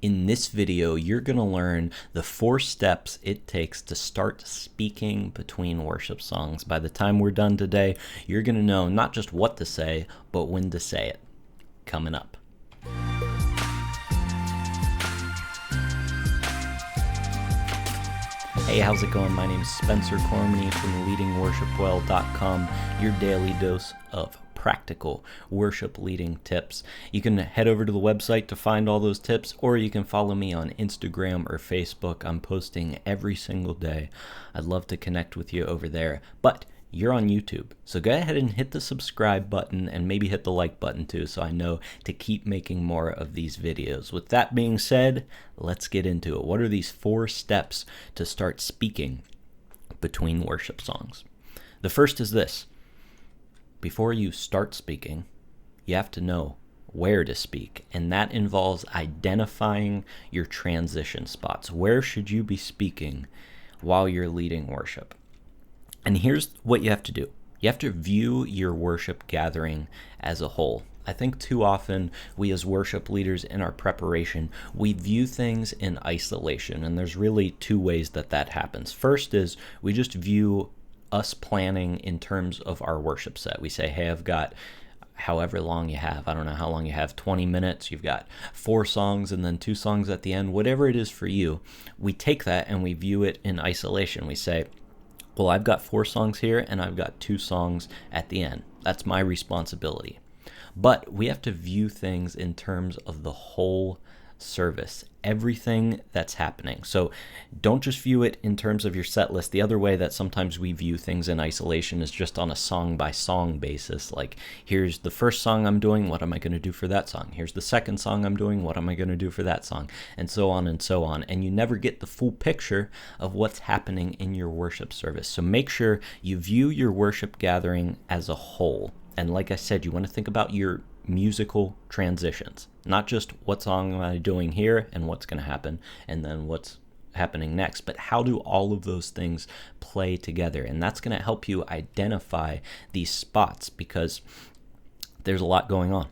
In this video, you're going to learn the 4 steps it takes to start speaking between worship songs. By the time we're done today, you're going to know not just what to say, but when to say it. Coming up. Hey, how's it going? My name is Spencer Cormany from leadingworshipwell.com, your daily dose of practical worship leading tips. You can head over to the website to find all those tips, or you can follow me on Instagram or Facebook. I'm posting every single day. I'd love to connect with you over there, but you're on YouTube, so go ahead and hit the subscribe button and maybe hit the like button too, so I know to keep making more of these videos. With that being said, let's get into it. What are these 4 steps to start speaking between worship songs? The first is this. Before you start speaking, you have to know where to speak, and that involves identifying your transition spots. Where should you be speaking while you're leading worship? And here's what you have to do. You have to view your worship gathering as a whole. I think too often we as worship leaders in our preparation, we view things in isolation, and there's really 2 ways that happens. First is we just view us planning in terms of our worship set. We say, hey, I've got however long you have. I don't know how long you have, 20 minutes. You've got 4 songs and then 2 songs at the end, whatever it is for you. We take that and we view it in isolation. We say, well, I've got 4 songs here and I've got 2 songs at the end. That's my responsibility. But we have to view things in terms of the whole service, everything that's happening. So don't just view it in terms of your set list. The other way that sometimes we view things in isolation is just on a song by song basis. Like, here's the first song I'm doing, what am I going to do for that song? Here's the second song I'm doing, what am I going to do for that song? And so on and so on. And you never get the full picture of what's happening in your worship service. So make sure you view your worship gathering as a whole. And like I said, you want to think about your musical transitions, not just what song am I doing here and what's going to happen and then what's happening next, but how do all of those things play together? And that's going to help you identify these spots, because there's a lot going on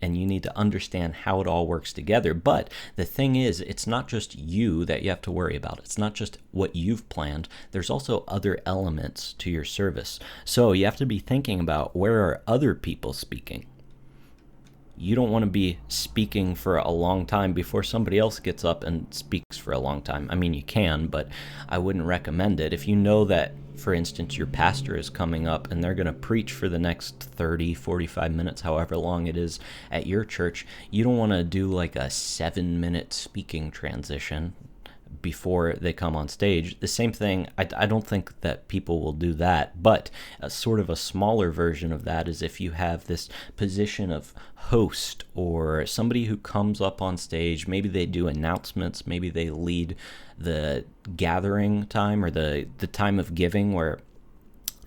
and you need to understand how it all works together. But the thing is, it's not just you that you have to worry about. It's not just what you've planned. There's also other elements to your service. So you have to be thinking about, where are other people speaking? You don't want to be speaking for a long time before somebody else gets up and speaks for a long time. I mean, you can, but I wouldn't recommend it. If you know that, for instance, your pastor is coming up and they're going to preach for the next 30, 45 minutes, however long it is at your church, you don't want to do like a 7-minute speaking transition before they come on stage. The same thing, I don't think that people will do that, but a sort of a smaller version of that is if you have this position of host or somebody who comes up on stage. Maybe they do announcements, maybe they lead the gathering time or the time of giving, where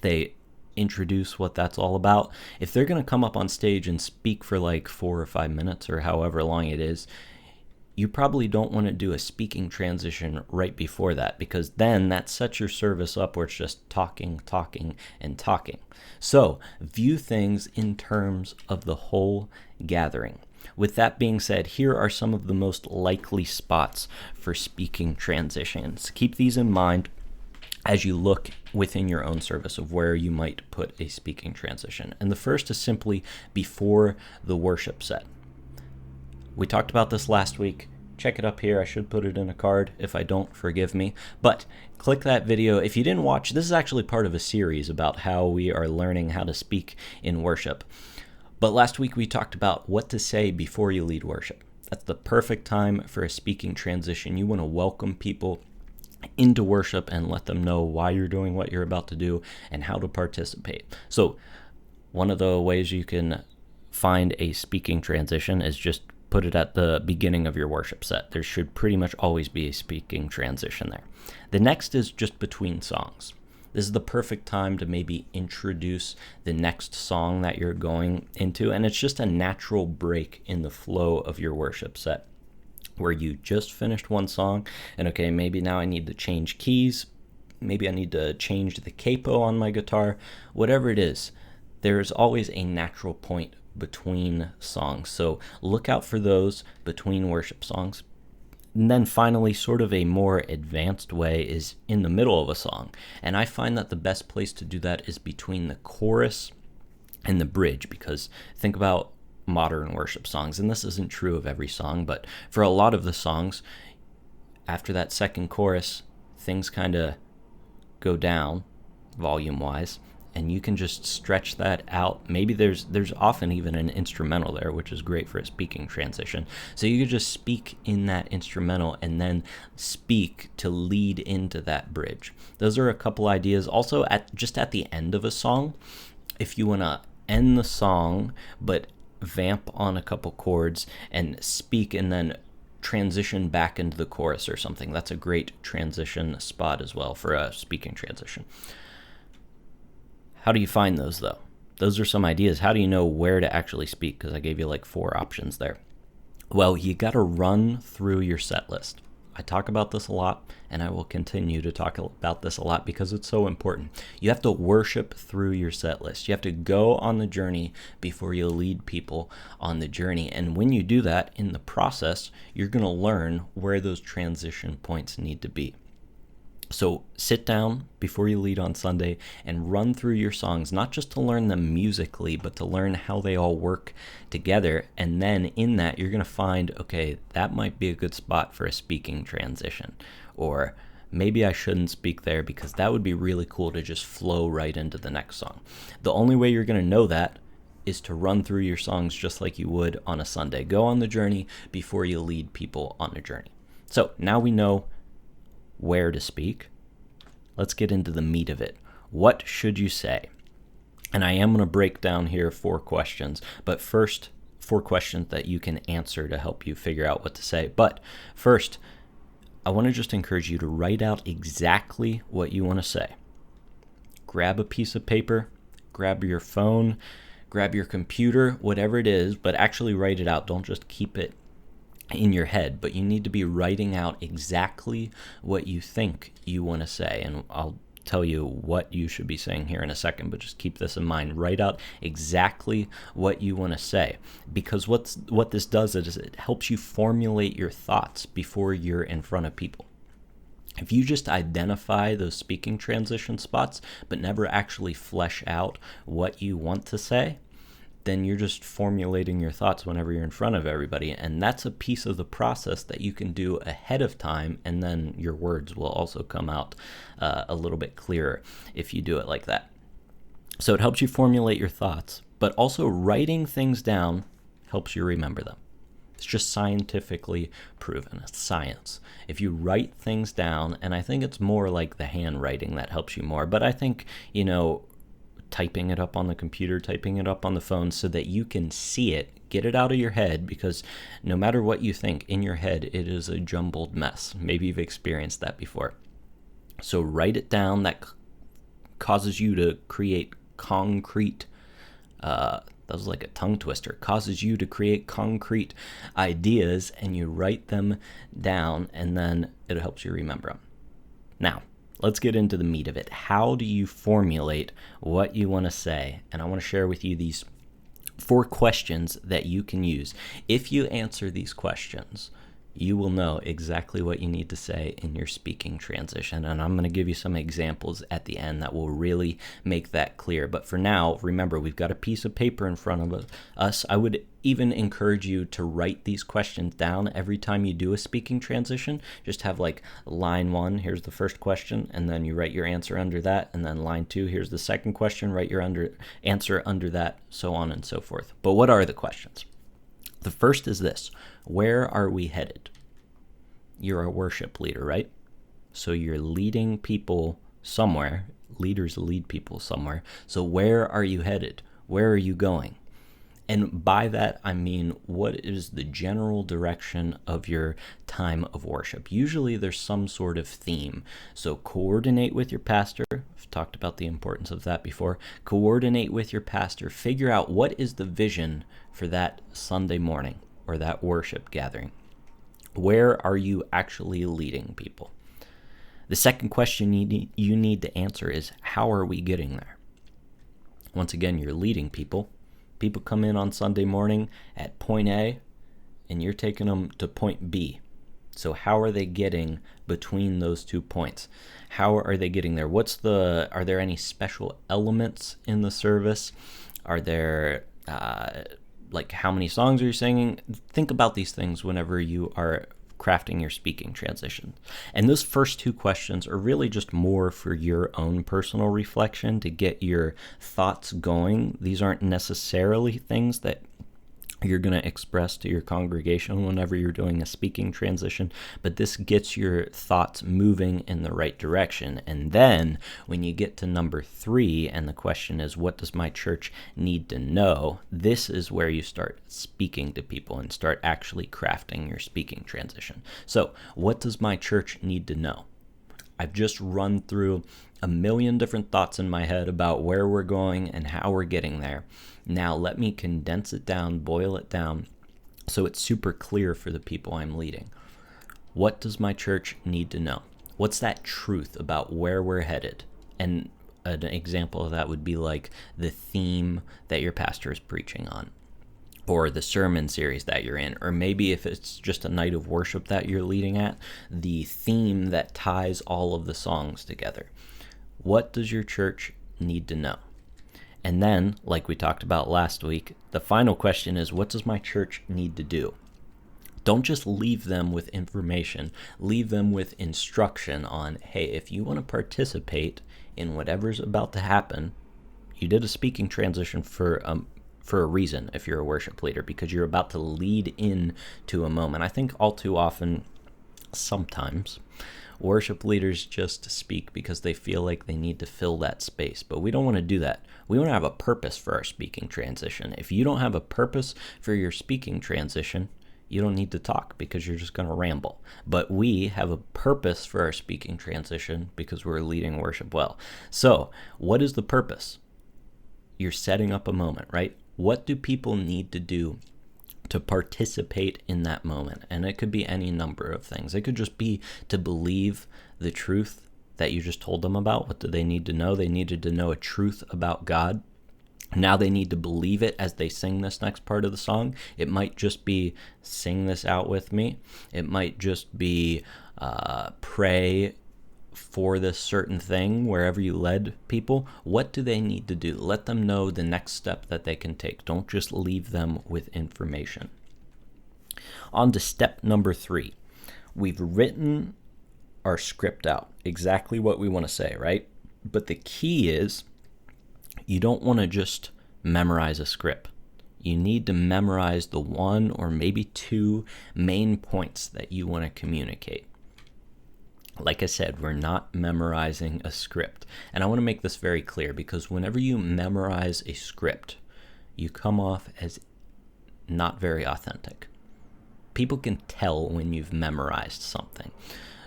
they introduce what that's all about. If they're going to come up on stage and speak for like 4 or 5 minutes or however long it is, you probably don't want to do a speaking transition right before that, because then that sets your service up where it's just talking, and talking. So view things in terms of the whole gathering. With that being said, here are some of the most likely spots for speaking transitions. Keep these in mind as you look within your own service of where you might put a speaking transition. And the first is simply before the worship set. We talked about this last week. Check it up here. I should put it in a card. If I don't, forgive me. But click that video. If you didn't watch, this is actually part of a series about how we are learning how to speak in worship. But last week we talked about what to say before you lead worship. That's the perfect time for a speaking transition. You want to welcome people into worship and let them know why you're doing what you're about to do and how to participate. So one of the ways you can find a speaking transition is just put it at the beginning of your worship set. There should pretty much always be a speaking transition there. The next is just between songs. This is the perfect time to maybe introduce the next song that you're going into, and it's just a natural break in the flow of your worship set, where you just finished one song, and okay, maybe now I need to change keys, maybe I need to change the capo on my guitar, whatever it is. There's always a natural point between songs. So look out for those between worship songs. And then finally, sort of a more advanced way is in the middle of a song. And I find that the best place to do that is between the chorus and the bridge, because think about modern worship songs, and this isn't true of every song, but for a lot of the songs, after that second chorus, things kind of go down volume-wise, and you can just stretch that out. Maybe there's often even an instrumental there, which is great for a speaking transition. So you could just speak in that instrumental and then speak to lead into that bridge. Those are a couple ideas. Also, at the end of a song, if you want to end the song but vamp on a couple chords and speak and then transition back into the chorus or something, that's a great transition spot as well for a speaking transition. How do you find those, though? Those are some ideas. How do you know where to actually speak? Because I gave you like 4 options there. Well, you got to run through your set list. I talk about this a lot, and I will continue to talk about this a lot because it's so important. You have to worship through your set list. You have to go on the journey before you lead people on the journey. And when you do that, in the process, you're going to learn where those transition points need to be. So sit down before you lead on Sunday and run through your songs, not just to learn them musically, but to learn how they all work together. And then in that, you're going to find, okay, that might be a good spot for a speaking transition. Or maybe I shouldn't speak there because that would be really cool to just flow right into the next song. The only way you're going to know that is to run through your songs just like you would on a Sunday. Go on the journey before you lead people on a journey. So now we know where to speak. Let's get into the meat of it. What should you say? And I am going to break down here 4 questions, but first 4 questions that you can answer to help you figure out what to say. But first, I want to just encourage you to write out exactly what you want to say. Grab a piece of paper, grab your phone, grab your computer, whatever it is, but actually write it out. Don't just keep it in your head, but you need to be writing out exactly what you think you want to say. And I'll tell you what you should be saying here in a second, but just keep this in mind. Write out exactly what you want to say, because what this does is it helps you formulate your thoughts before you're in front of people. If you just identify those speaking transition spots, but never actually flesh out what you want to say, then you're just formulating your thoughts whenever you're in front of everybody. And that's a piece of the process that you can do ahead of time, and then your words will also come out a little bit clearer if you do it like that. So it helps you formulate your thoughts, but also writing things down helps you remember them. It's just scientifically proven. It's science. If you write things down, and I think it's more like the handwriting that helps you more, but I think, typing it up on the computer, typing it up on the phone so that you can see it, get it out of your head, because no matter what you think, in your head, it is a jumbled mess. Maybe you've experienced that before. So write it down. That causes you to create concrete, that was like a tongue twister, causes you to create concrete ideas, and you write them down, and then it helps you remember them. Now, let's get into the meat of it. How do you formulate what you want to say? And I want to share with you these 4 questions that you can use. If you answer these questions, you will know exactly what you need to say in your speaking transition. And I'm going to give you some examples at the end that will really make that clear. But for now, remember, we've got a piece of paper in front of us. I would even encourage you to write these questions down every time you do a speaking transition. Just have like line 1, here's the first question, and then you write your answer under that. And then line 2, here's the second question, write your answer under that, so on and so forth. But what are the questions? The first is this: where are we headed? You're a worship leader, right? So you're leading people somewhere. Leaders lead people somewhere. So where are you headed? Where are you going? And by that, I mean, what is the general direction of your time of worship? Usually there's some sort of theme. So coordinate with your pastor. I've talked about the importance of that before. Coordinate with your pastor. Figure out what is the vision for that Sunday morning or that worship gathering. Where are you actually leading people? The second question you need to answer is, how are we getting there? Once again, you're leading people. People come in on Sunday morning at point A, and you're taking them to point B. So how are they getting between those 2 points? How are they getting there? Are there any special elements in the service? Are there, how many songs are you singing? Think about these things whenever you are crafting your speaking transition. And those first 2 questions are really just more for your own personal reflection to get your thoughts going. These aren't necessarily things that you're going to express to your congregation whenever you're doing a speaking transition, but this gets your thoughts moving in the right direction. And then when you get to number 3, and the question is, what does my church need to know? This is where you start speaking to people and start actually crafting your speaking transition. So what does my church need to know? I've just run through a million different thoughts in my head about where we're going and how we're getting there. Now let me condense it down, boil it down, so it's super clear for the people I'm leading. What does my church need to know? What's that truth about where we're headed? And an example of that would be like the theme that your pastor is preaching on, or the sermon series that you're in, or maybe if it's just a night of worship that you're leading at, the theme that ties all of the songs together. What does your church need to know? And then, like we talked about last week, the final question is, what does my church need to do? Don't just leave them with information. Leave them with instruction on, hey, if you want to participate in whatever's about to happen, you did a speaking transition for a reason if you're a worship leader, because you're about to lead in to a moment. I think all too often, sometimes, worship leaders just speak because they feel like they need to fill that space, but we don't want to do that. We want to have a purpose for our speaking transition. If you don't have a purpose for your speaking transition, you don't need to talk because you're just going to ramble. But we have a purpose for our speaking transition because we're leading worship well. So what is the purpose? You're setting up a moment, right? What do people need to do to participate in that moment? And it could be any number of things. It could just be to believe the truth that you just told them about. What do they need to know? They needed to know a truth about God. Now they need to believe it as they sing this next part of the song. It might just be sing this out with me. It might just be pray for this certain thing wherever you led people. What do they need to do? Let them know the next step that they can take. Don't just leave them with information. On to step number 3. We've written our script out, exactly what we want to say, right? But the key is you don't want to just memorize a script. You need to memorize the 1 or maybe 2 main points that you want to communicate. Like I said, we're not memorizing a script. And I want to make this very clear, because whenever you memorize a script, you come off as not very authentic. People can tell when you've memorized something.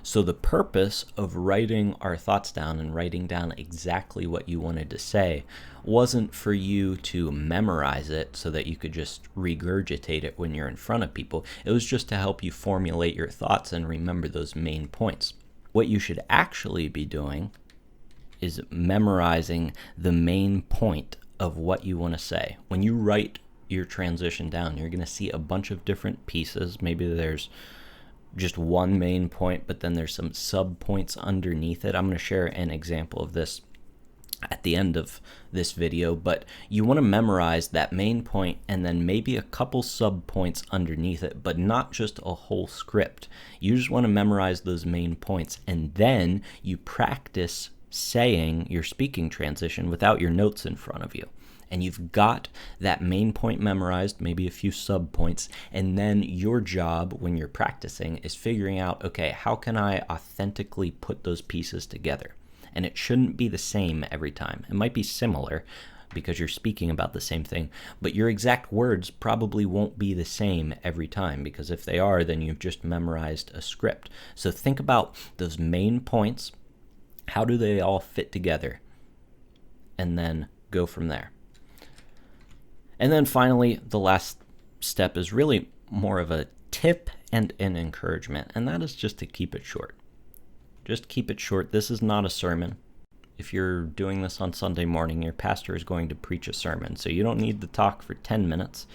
So the purpose of writing our thoughts down and writing down exactly what you wanted to say wasn't for you to memorize it so that you could just regurgitate it when you're in front of people. It was just to help you formulate your thoughts and remember those main points. What you should actually be doing is memorizing the main point of what you want to say. When you write your transition down, you're going to see a bunch of different pieces. Maybe there's just one main point, but then there's some sub points underneath it. I'm going to share an example of this at the end of this video, but you want to memorize that main point and then maybe a couple sub points underneath it, but not just a whole script. You just want to memorize those main points, and then you practice saying your speaking transition without your notes in front of you. And you've got that main point memorized, maybe a few sub points, and then your job when you're practicing is figuring out, okay, how can I authentically put those pieces together? And it shouldn't be the same every time. It might be similar because you're speaking about the same thing, but your exact words probably won't be the same every time, because if they are, then you've just memorized a script. So think about those main points. How do they all fit together? And then go from there. And then finally, the last step is really more of a tip and an encouragement, and that is just to keep it short. Just keep it short. This is not a sermon. if you're doing this on Sunday morning, your pastor is going to preach a sermon. So you don't need to talk for 10 minutes.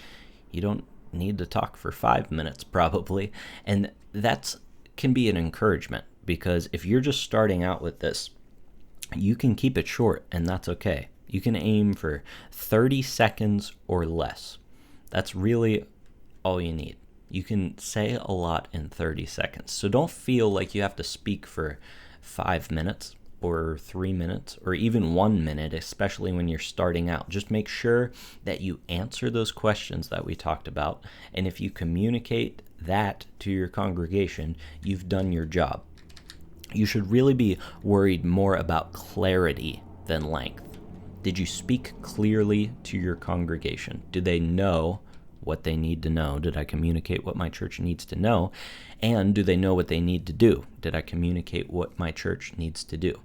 You don't need to talk for 5 minutes probably. And that's can be an encouragement, because if you're just starting out with this, you can keep it short, and that's okay. You can aim for 30 seconds or less. That's really all you need. You can say a lot in 30 seconds. So don't feel like you have to speak for 5 minutes or 3 minutes or even 1 minute, especially when you're starting out. Just make sure that you answer those questions that we talked about. And if you communicate that to your congregation, you've done your job. You should really be worried more about clarity than length. Did you speak clearly to your congregation? Do they know what they need to know? Did I communicate what my church needs to know? And do they know what they need to do? Did I communicate what my church needs to do?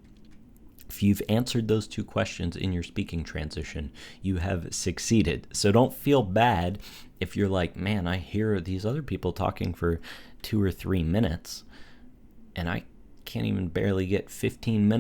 If you've answered those two questions in your speaking transition, you have succeeded. So don't feel bad if you're like, man, I hear these other people talking for 2 or 3 minutes, and I can't even barely get 15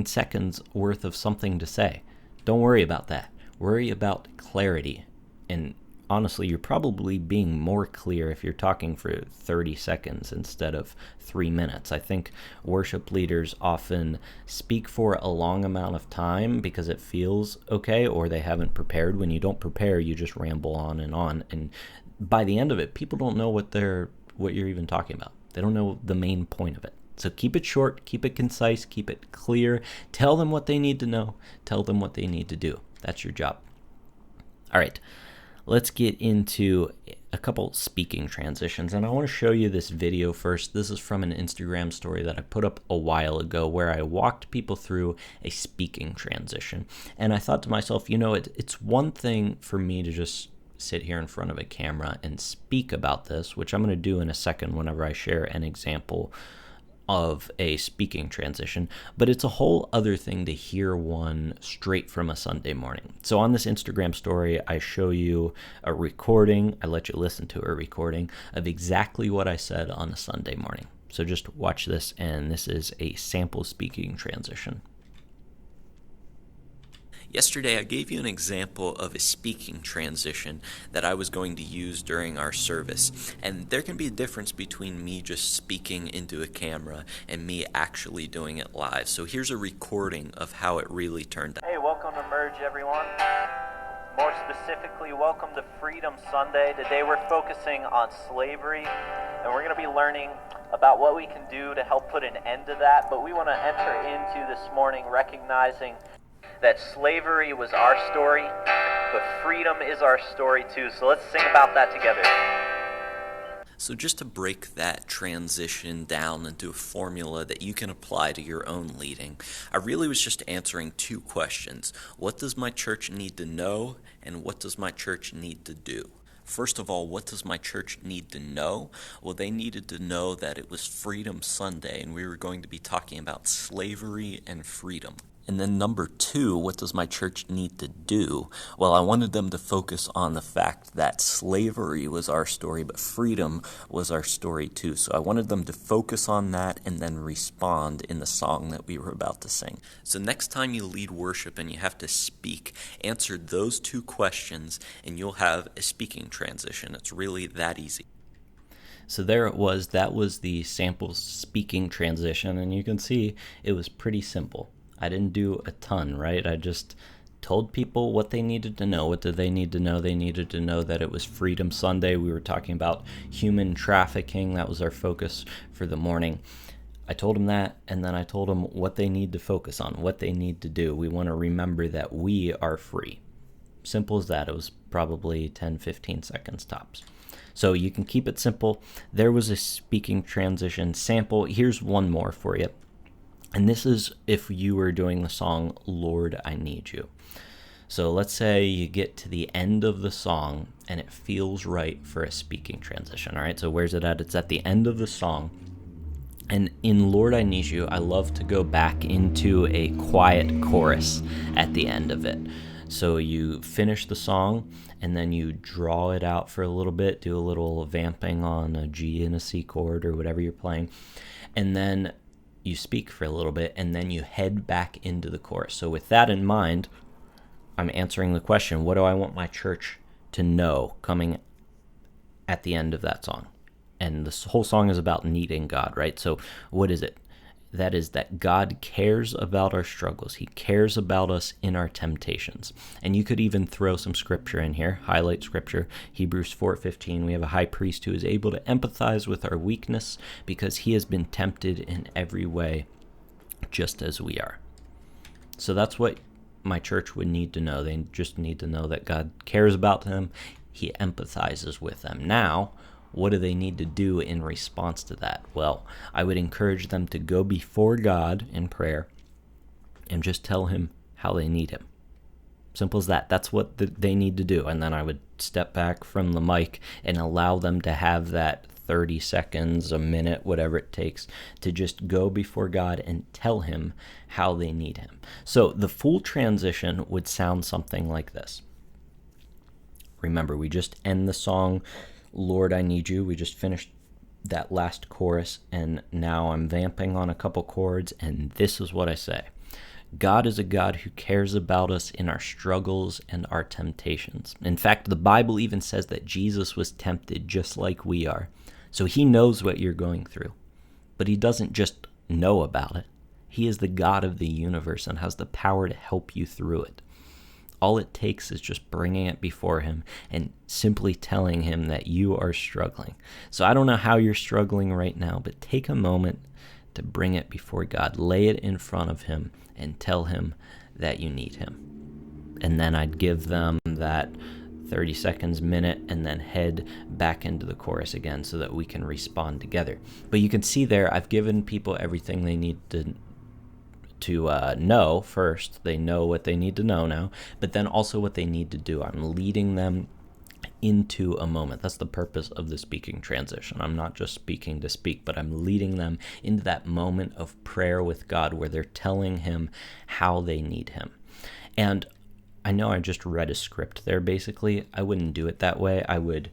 seconds worth of something to say. Don't worry about that. Worry about clarity. And honestly, you're probably being more clear if you're talking for 30 seconds instead of 3 minutes. I think worship leaders often speak for a long amount of time because it feels okay, or they haven't prepared. When you don't prepare, you just ramble on. And by the end of it, people don't know what you're even talking about. They don't know the main point of it. So keep it short, keep it concise, keep it clear. Tell them what they need to know. Tell them what they need to do. That's your job. All right. Let's get into a couple speaking transitions, and I want to show you this video first. This is from an Instagram story that I put up a while ago where I walked people through a speaking transition. And I thought to myself, it's one thing for me to just sit here in front of a camera and speak about this, which I'm going to do in a second whenever I share an example of a speaking transition, but it's a whole other thing to hear one straight from a Sunday morning. So on this Instagram story, I show you a recording. I let you listen to a recording of exactly what I said on a Sunday morning. So just watch this, and this is a sample speaking transition. Yesterday, I gave you an example of a speaking transition that I was going to use during our service, and there can be a difference between me just speaking into a camera and me actually doing it live. So here's a recording of how it really turned out. Hey, welcome to Merge, everyone. More specifically, welcome to Freedom Sunday. Today we're focusing on slavery, and we're going to be learning about what we can do to help put an end to that, but we want to enter into this morning recognizing that slavery was our story, but freedom is our story too. So let's sing about that together. So just to break that transition down into a formula that you can apply to your own leading, I really was just answering two questions. What does my church need to know, and what does my church need to do? First of all, what does my church need to know? Well, they needed to know that it was Freedom Sunday, and we were going to be talking about slavery and freedom. And then number two, what does my church need to do? Well, I wanted them to focus on the fact that slavery was our story, but freedom was our story too. So I wanted them to focus on that and then respond in the song that we were about to sing. So next time you lead worship and you have to speak, answer those two questions and you'll have a speaking transition. It's really that easy. So there it was. That was the sample speaking transition, and you can see it was pretty simple. I didn't do a ton, right? I just told people what they needed to know. What did they need to know? They needed to know that it was Freedom Sunday. We were talking about human trafficking. That was our focus for the morning. I told them that, and then I told them what they need to focus on, what they need to do. We want to remember that we are free. Simple as that. It was probably 10, 15 seconds tops. So you can keep it simple. There was a speaking transition sample. Here's one more for you. And this is if you were doing the song, Lord, I Need You. So let's say you get to the end of the song and it feels right for a speaking transition, all right? So where's it at? It's at the end of the song. And in Lord, I Need You, I love to go back into a quiet chorus at the end of it. So you finish the song and then you draw it out for a little bit, do a little vamping on a G and a C chord or whatever you're playing. And then you speak for a little bit, and then you head back into the chorus. So with that in mind, I'm answering the question, what do I want my church to know coming at the end of that song? And this whole song is about needing God, right? So what is it? That is that God cares about our struggles. He cares about us in our temptations. And you could even throw some scripture in here, highlight scripture. Hebrews 4:15, we have a high priest who is able to empathize with our weakness because he has been tempted in every way just as we are. So that's what my church would need to know. They just need to know that God cares about them. He empathizes with them. Now, what do they need to do in response to that? Well, I would encourage them to go before God in prayer and just tell him how they need him. Simple as that. That's what they need to do. And then I would step back from the mic and allow them to have that 30 seconds, a minute, whatever it takes, to just go before God and tell him how they need him. So the full transition would sound something like this. Remember, we just end the song, Lord, I Need You. We just finished that last chorus, and now I'm vamping on a couple chords, and this is what I say. God is a God who cares about us in our struggles and our temptations. In fact, the Bible even says that Jesus was tempted just like we are. So he knows what you're going through, but he doesn't just know about it. He is the God of the universe and has the power to help you through it. All it takes is just bringing it before him and simply telling him that you are struggling. So I don't know how you're struggling right now, but take a moment to bring it before God. Lay it in front of him and tell him that you need him. And then I'd give them that 30 seconds, minute, and then head back into the chorus again so that we can respond together. But you can see there, I've given people everything they need to know first. They know what they need to know now, but then also what they need to do. I'm leading them into a moment. That's the purpose of the speaking transition. I'm not just speaking to speak, but I'm leading them into that moment of prayer with God where they're telling him how they need him. And I know I just read a script there, basically. I wouldn't do it that way. I would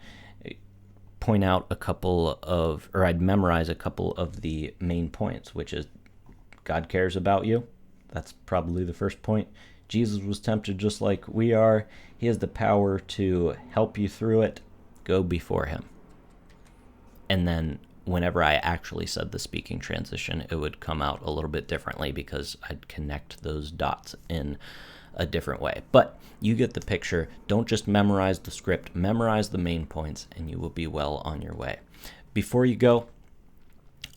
point out I'd memorize a couple of the main points, which is God cares about you. That's probably the first point. Jesus was tempted just like we are. He has the power to help you through it. Go before him. And then whenever I actually said the speaking transition, it would come out a little bit differently because I'd connect those dots in a different way. But you get the picture. Don't just memorize the script. Memorize the main points, and you will be well on your way. Before you go,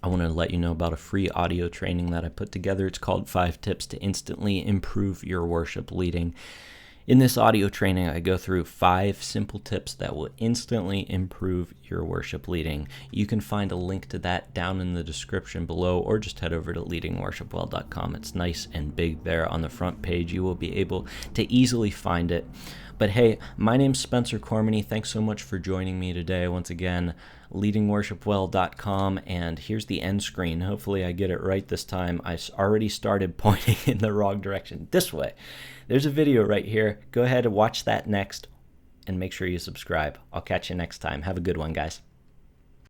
I want to let you know about a free audio training that I put together. It's called 5 Tips to Instantly Improve Your Worship Leading. In this audio training, I go through 5 simple tips that will instantly improve your worship leading. You can find a link to that down in the description below, or just head over to leadingworshipwell.com. It's nice and big there on the front page. You will be able to easily find it. But hey, my name's Spencer Cormany. Thanks so much for joining me today. Once again, leadingworshipwell.com, and here's the end screen. Hopefully I get it right this time. I already started pointing in the wrong direction. This way. There's a video right here. Go ahead and watch that next, and make sure you subscribe. I'll catch you next time. Have a good one, guys.